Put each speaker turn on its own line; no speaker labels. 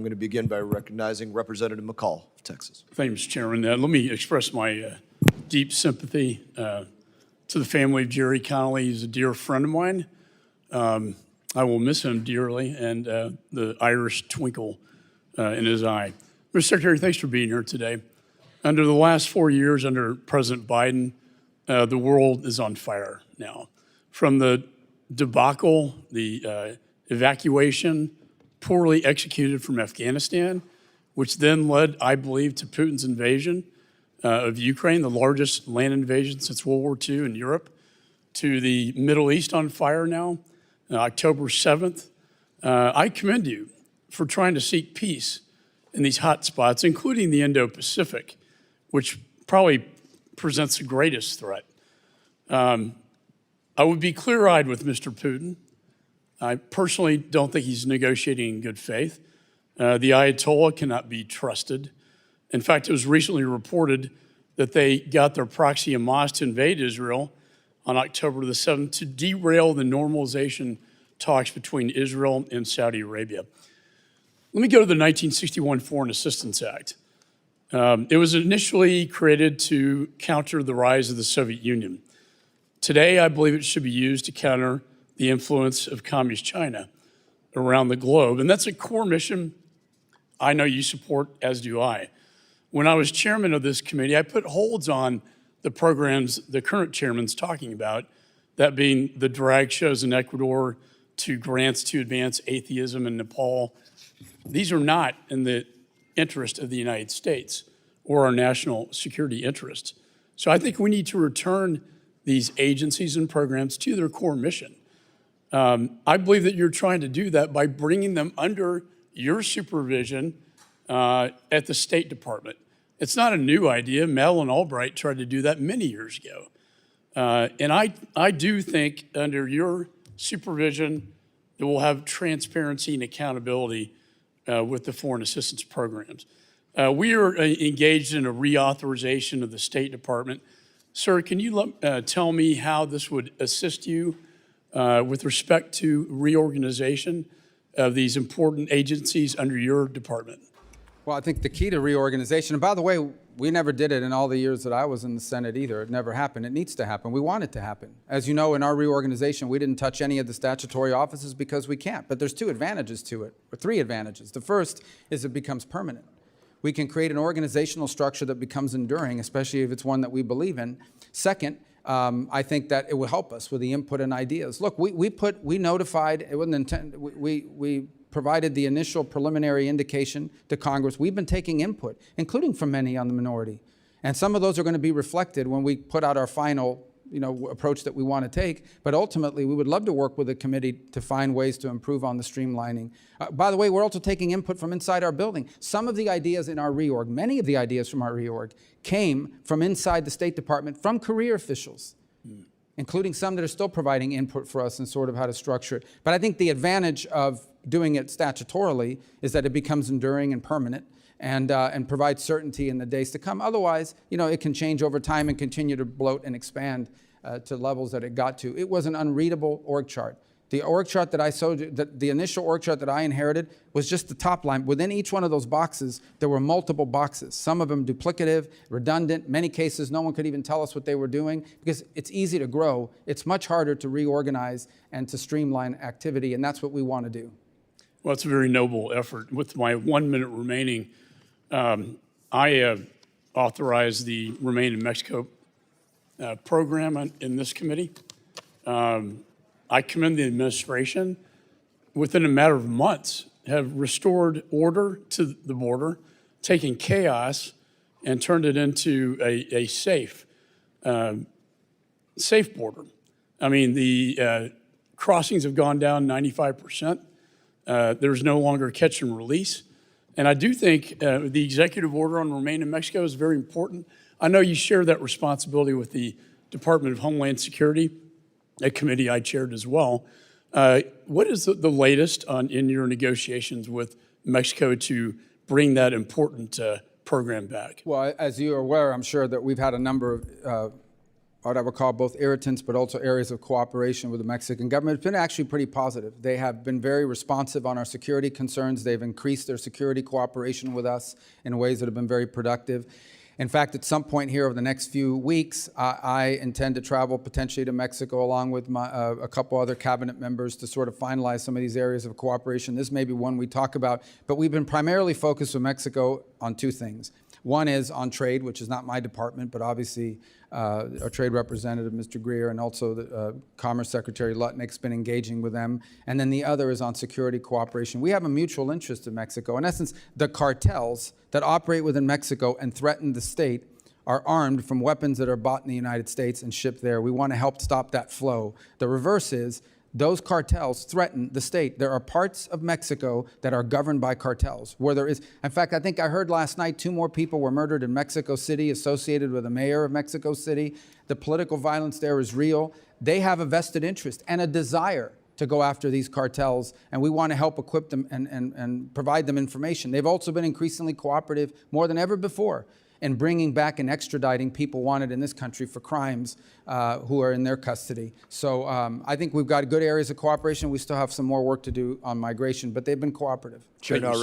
going to begin by recognizing Representative McCaul of Texas.
Thank you, Mr. Chairman. Let me express my deep sympathy to the family of Jerry Connolly. He's a dear friend of mine. I will miss him dearly, and the Irish twinkle in his eye. Mr. Secretary, thanks for being here today. Under the last 4 years under President Biden, the world is on fire now. From the debacle, the evacuation, poorly executed from Afghanistan, which then led, I believe, to Putin's invasion of Ukraine, the largest land invasion since World War II in Europe, to the Middle East on fire now, October 7th. I commend you for trying to seek peace in these hot spots, including the Indo-Pacific, which probably presents the greatest threat. I would be clear-eyed with Mr. Putin. I personally don't think he's negotiating in good faith. The Ayatollah cannot be trusted. In fact, it was recently reported that they got their proxy Hamas to invade Israel on October the 7th to derail the normalization talks between Israel and Saudi Arabia. Let me go to the 1961 Foreign Assistance Act. It was initially created to counter the rise of the Soviet Union. Today, I believe it should be used to counter the influence of Communist China around the globe. And that's a core mission I know you support, as do I. When I was chairman of this committee, I put holds on the programs the current chairman's talking about, that being the drag shows in Ecuador, to grants to advance atheism in Nepal. These are not in the interest of the United States or our national security interests. So I think we need to return these agencies and programs to their core mission. I believe that you're trying to do that by bringing them under your supervision at the State Department. It's not a new idea. Madeleine Albright tried to do that many years ago. And I do think under your supervision that we'll have transparency and accountability with the foreign assistance programs. We are engaged in a reauthorization of the State Department. Sir, can you tell me how this would assist you with respect to reorganization of these important agencies under your department?
Well, I think the key to reorganization, and by the way, we never did it in all the years that I was in the Senate either. It never happened. It needs to happen. We want it to happen. As you know, in our reorganization, we didn't touch any of the statutory offices because we can't. But there's two advantages to it, or three advantages. The first is it becomes permanent. We can create an organizational structure that becomes enduring, especially if it's one that we believe in. Second, I think that it will help us with the input and ideas. Look, we notified, it wasn't intended, we provided the initial preliminary indication to Congress. We've been taking input, including from many on the minority. And some of those are going to be reflected when we put out our final approach that we want to take. But ultimately, we would love to work with the committee to find ways to improve on the streamlining. By the way, we're also taking input from inside our building. Some of the ideas in our reorg, many of the ideas from our reorg, came from inside the State Department, from career officials, including some that are still providing input for us in sort of how to structure it. But I think the advantage of doing it statutorily is that it becomes enduring and permanent and provides certainty in the days to come. Otherwise, it can change over time and continue to bloat and expand to levels that it got to. It was an unreadable org chart. The org chart that I showed you, the initial org chart that I inherited was just the top line. Within each one of those boxes, there were multiple boxes, some of them duplicative, redundant. Many cases, no one could even tell us what they were doing because it's easy to grow. It's much harder to reorganize and to streamline activity, and that's what we want to do.
Well, it's a very noble effort. With my 1 minute remaining, I authorized the Remain in Mexico program in this committee. I commend the administration, within a matter of months, have restored order to the border, taken chaos and turned it into a safe border. I mean, the crossings have gone down 95%. There's no longer catch and release. And I do think the executive order on Remain in Mexico is very important. I know you share that responsibility with the Department of Homeland Security, a committee I chaired as well. What is the latest in your negotiations with Mexico to bring that important program back?
Well, as you are aware, I'm sure that we've had a number of what I would call both irritants, but also areas of cooperation with the Mexican government. It's been actually pretty positive. They have been very responsive on our security concerns. They've increased their security cooperation with us in ways that have been very productive. In fact, at some point here over the next few weeks, I intend to travel potentially to Mexico along with a couple other cabinet members to sort of finalize some of these areas of cooperation. This may be one we talk about, but we've been primarily focused with Mexico on two things. One is on trade, which is not my department, but obviously our trade representative, Mr. Greer, and also the Commerce Secretary Lutnick's been engaging with them. And then the other is on security cooperation. We have a mutual interest in Mexico. In essence, the cartels that operate within Mexico and threaten the state are armed from weapons that are bought in the United States and shipped there. We want to help stop that flow. The reverse is those cartels threaten the state. There are parts of Mexico that are governed by cartels, where there is, in fact, I think I heard last night 2 more people were murdered in Mexico City associated with the mayor of Mexico City. The political violence there is real. They have a vested interest and a desire to go after these cartels, and we want to help equip them and provide them information. They've also been increasingly cooperative, more than ever before, in bringing back and extraditing people wanted in this country for crimes who are in their custody. So I think we've got good areas of cooperation. We still have some more work to do on migration, but they've been cooperative.
Chair now